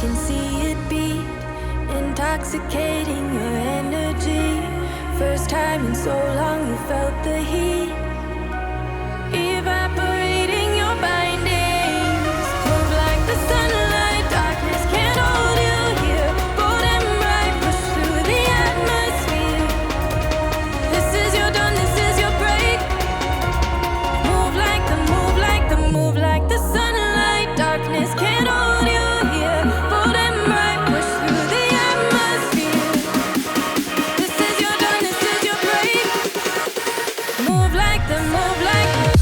can see it beat, intoxicating your energy. First time in so long you felt the heat, evaporating your bindings. Move like the sunlight, darkness can't hold you here. Bold and bright, push through the atmosphere. This is your dawn, this is your break. Move like the, move like the, move like the sunlight, darkness can't hold you here. Bold and bright, push through the atmosphere. This is your dawn, this is your break. Move like the, move like the.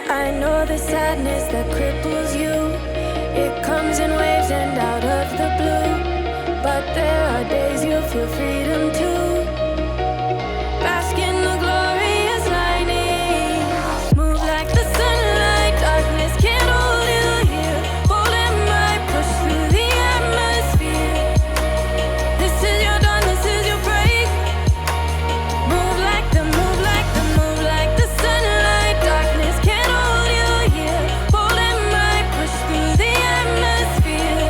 I know the sadness that cripples you. It comes in waves and out of the blue. But there are days you feel freedom too. Bask in the glorious lightning. Move like the sunlight, darkness can't hold you here. Bold and bright, push through the atmosphere. This is your dawn, this is your break. Move like the, move like the, move like the sunlight, darkness can't hold you here. Bold and bright, push through the atmosphere.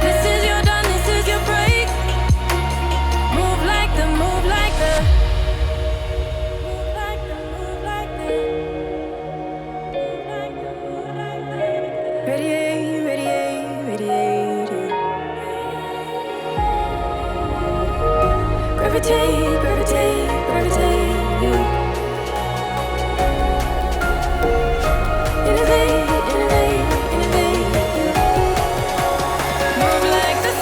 This is your dawn, this is your break. Move like the, move like the, move like the, move like the, move like the, move like the. Radiate, radiate, radiate. Gravitate, gravitate, gravitate. Innovate, innovate, innovate. Move like the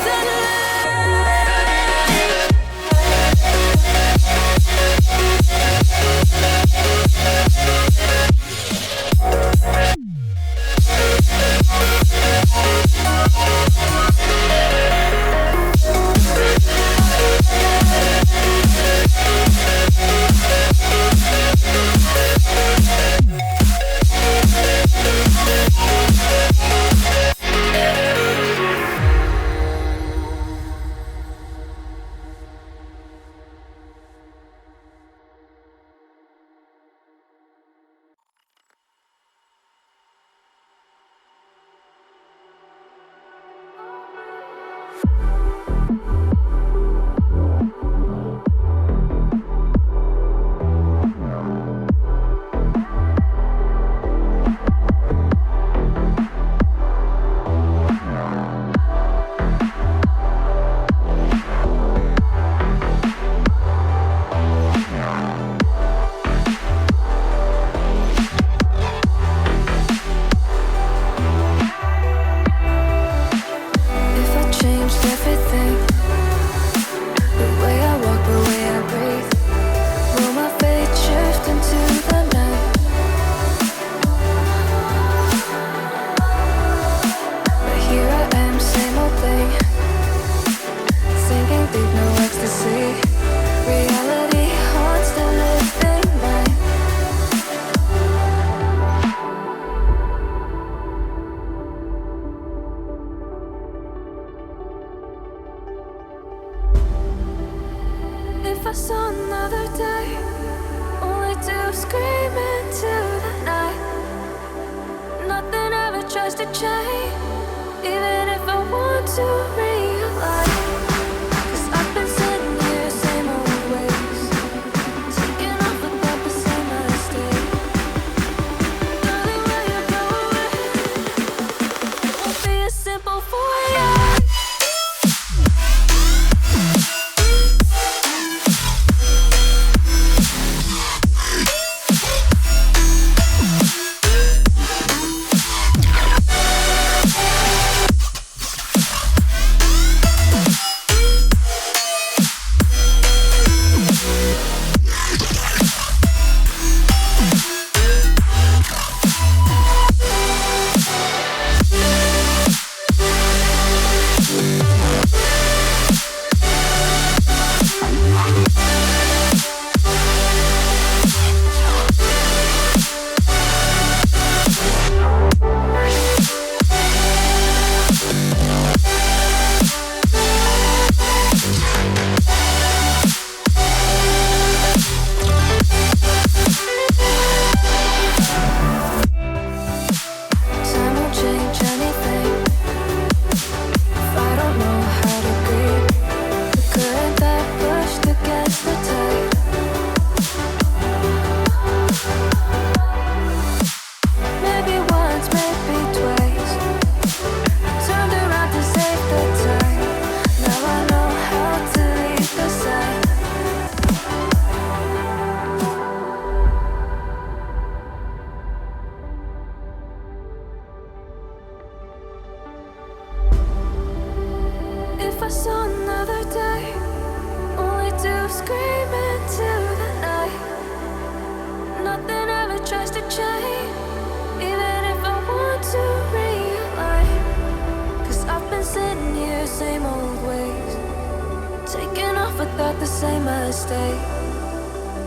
taking off without the same mistake.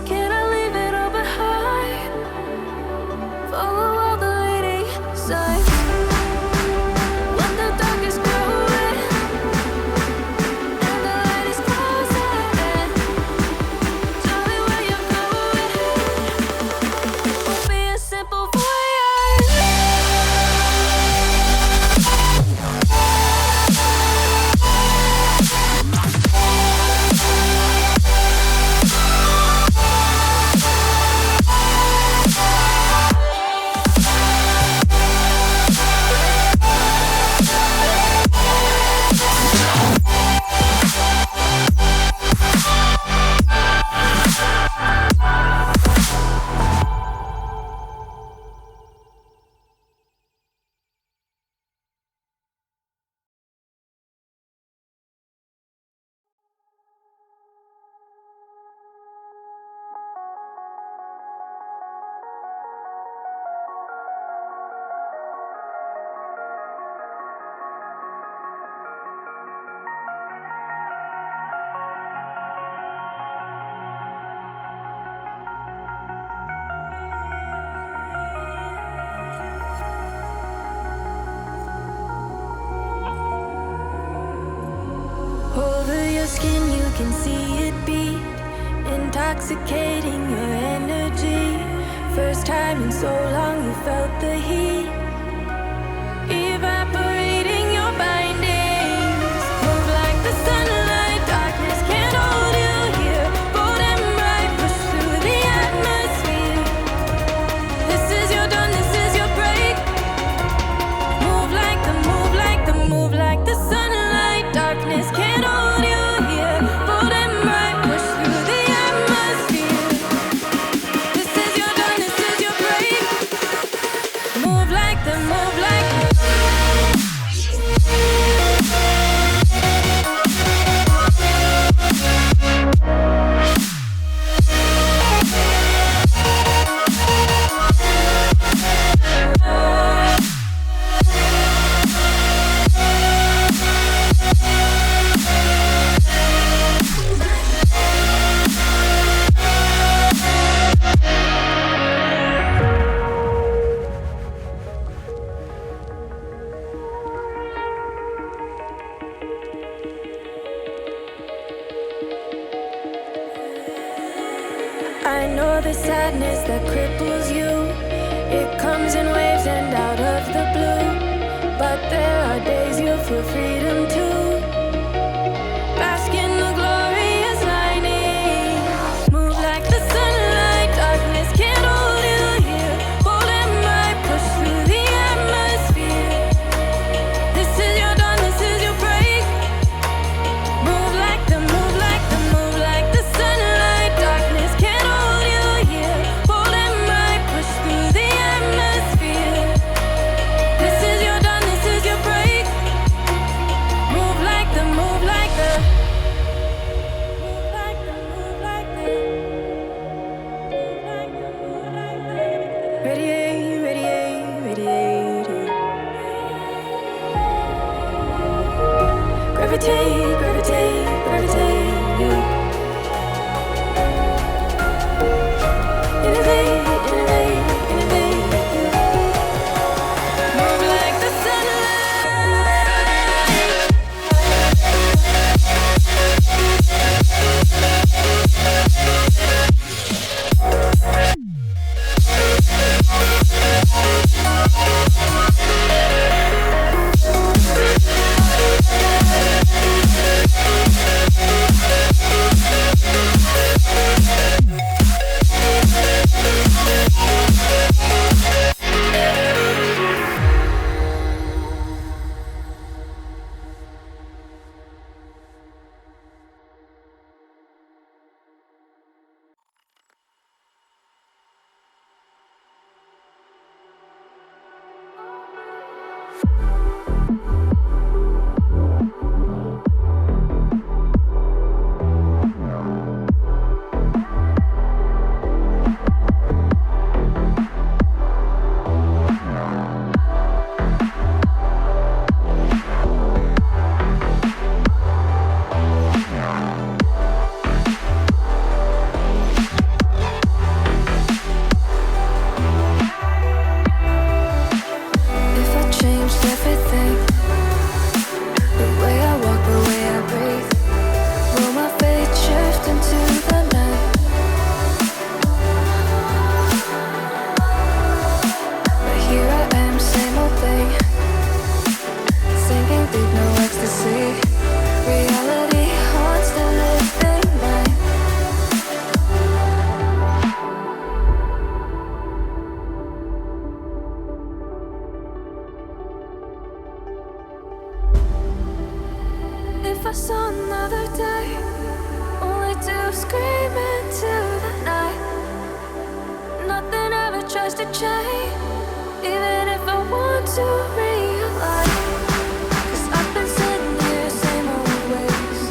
Can I leave it all behind? Follow all the leading signs. When the dark is growing and the light is closing in, tell me where you're going. Won't be a simple voyage. Over your skin you can see it beat, intoxicating your energy. First time in so long you felt the heat, evaporating your bindings. Move like the sunlight, darkness can't hold you here. Bold and bright, push through the atmosphere. This is your dawn, this is your break. Move like the, move like the, move like the sunlight, darkness can't hold you here. Bold and bright, push through the atmosphere. This is your dawn, this is your break. Move like the, move like the. I know the sadness that cripples you. It comes in waves and out of the blue. But there are days you feel freedom too. Bask in the glorious lightning. Move like the sunlight, darkness can't hold you here. Bold and bright, push through the atmosphere. This is your dawn, this is your break. Move like the, move like the, move like the sunlight, darkness can't hold you here. Bold and bright, push through the atmosphere. This is your dawn, this is your break. Move to change, even if I want to realize. 'Cause I've been sitting here, same old ways,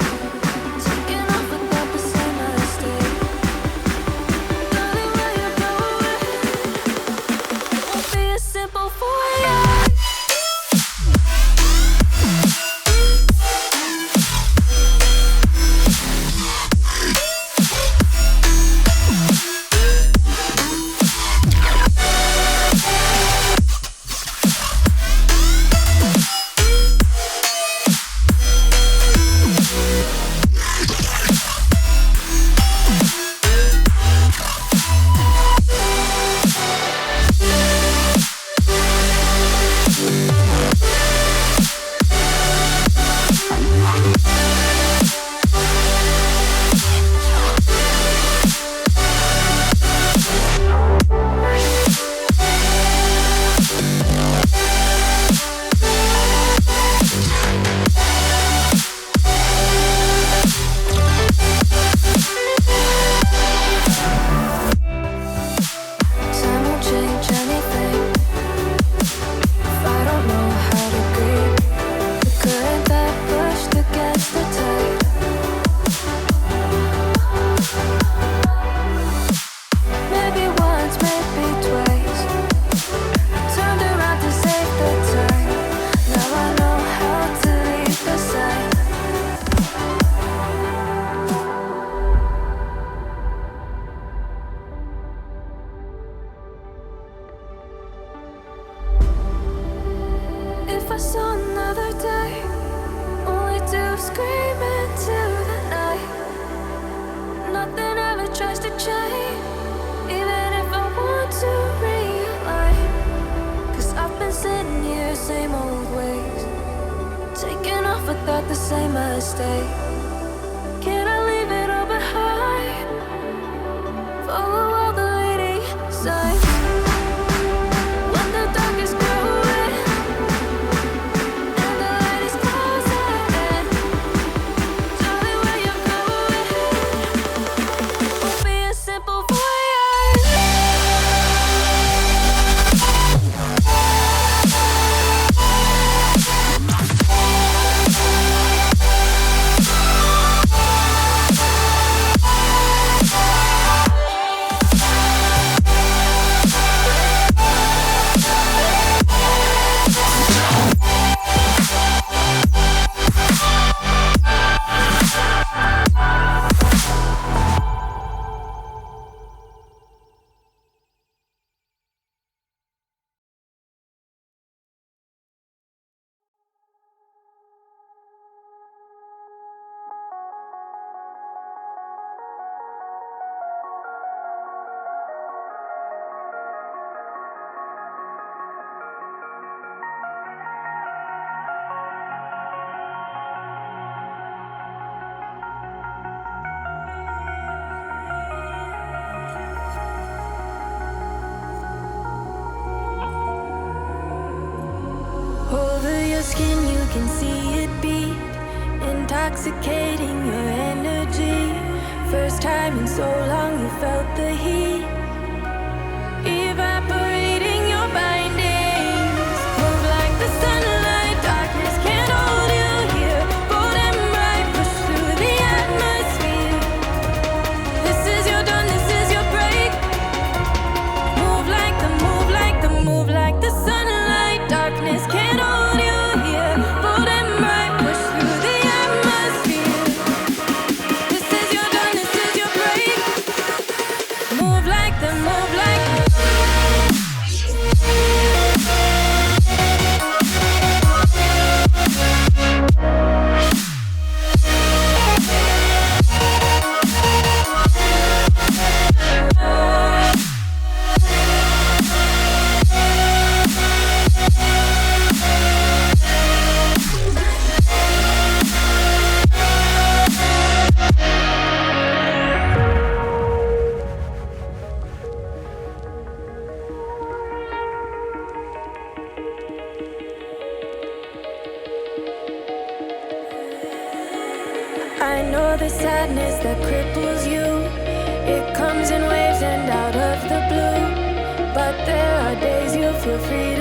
taking off without the same mistake. Darling, will you go away? It won't be as simple for you. If I saw another day, only to scream into the night. Nothing ever tries to change, even if I want to realize. 'Cause I've been sitting here, same old ways, taking off without the same mistake. Can I leave it all behind? Follow all the leading signs. When the dark is growing and the light is closing in, darling, where you going? Won't be a simple voyage. Over your skin you can see it beat, intoxicating your energy. First time in so long you felt the heat, evaporating your bindings. Move like the sunlight, darkness can't hold you here. Bold and bright, push through the atmosphere. This is your dawn, this is your break. Move like the, move like the, move like the sunlight, darkness can't hold you here. Bold and bright, push through the atmosphere. This is your dawn, this is your break. Move like the, move like the. I know the sadness that cripples you. It comes in waves and out of the blue. But But there are days you feel free